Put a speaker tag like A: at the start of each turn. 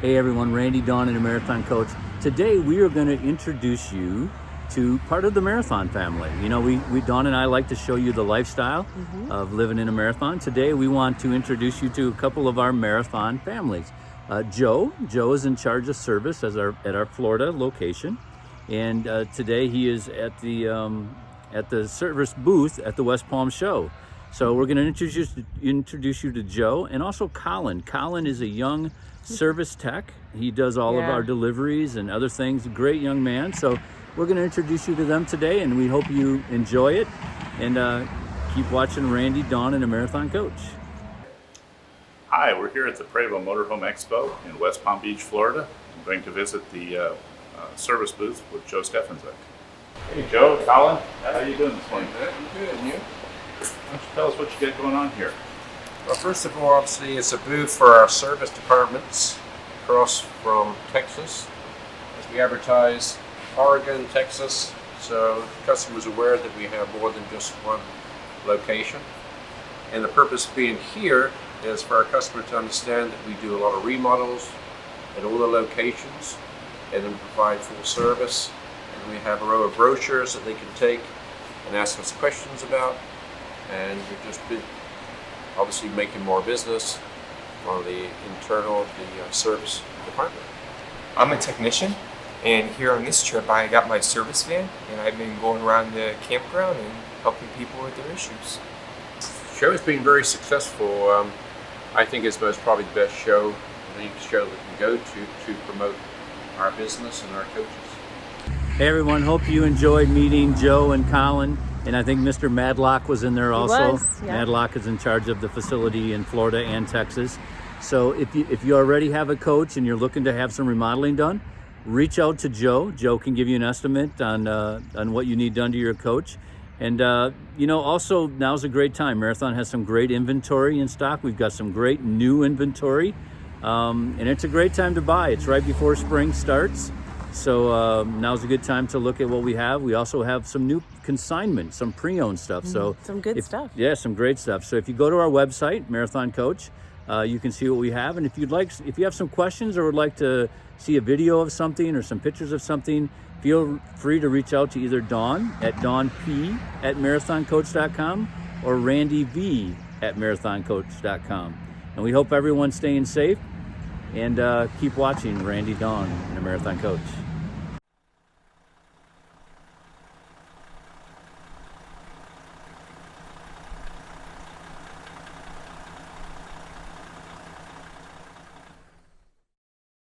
A: Hey everyone, Randy Dawn and a Marathon Coach. Today we are going to introduce you to part of the marathon family. You know, we Dawn and I like to show you the lifestyle of living in a marathon. Today we want to introduce you to a couple of our marathon families. Joe is in charge of service at our Florida location, and today he is at the service booth at the West Palm Show. So we're going to introduce you to Joe, and also Colin. Colin is a young service tech. He does all of our deliveries and other things. Great young man. So we're going to introduce you to them today, and we hope you enjoy it. And keep watching Randy, Dawn, and a Marathon Coach.
B: Hi, we're here at the Prevo Motorhome Expo in West Palm Beach, Florida. I'm going to visit the service booth with Joe Steffensick. Hey Joe, Colin, how are you doing this morning?
C: I'm good, and you?
B: Why don't you tell us what you got going on here?
C: Well, first of all, obviously, it's a booth for our service departments across from Texas. As we advertise Oregon, Texas, so customers are aware that we have more than just one location. And the purpose of being here is for our customer to understand that we do a lot of remodels at all the locations, and then provide full service. And we have a row of brochures that they can take and ask us questions about. And we've just been obviously making more business on the internal, the service department.
D: I'm a technician, and here on this trip I got my service van, and I've been going around the campground and helping people with their issues.
C: The show has been very successful. I think it's probably the best show, the show that we can go to promote our business and our coaches.
A: Hey everyone, hope you enjoyed meeting Joe and Colin. And I think Mr. Madlock was in there also.
E: He was, yeah.
A: Madlock is in charge of the facility in Florida and Texas. So if you already have a coach and you're looking to have some remodeling done, reach out to Joe. Joe can give you an estimate on what you need done to your coach. And also now's a great time. Marathon has some great inventory in stock. We've got some great new inventory, and it's a great time to buy. It's right before spring starts. So now's a good time to look at what we have. We also have some new consignment, some pre-owned stuff. So
E: some good stuff.
A: Yeah, some great stuff. So if you go to our website, Marathon Coach, you can see what we have. And if you have some questions or would like to see a video of something or some pictures of something, feel free to reach out to either Dawn at dawnp@marathoncoach.com or randyv@marathoncoach.com. And we hope everyone's staying safe. And keep watching Randy, Dawn, and a Marathon Coach.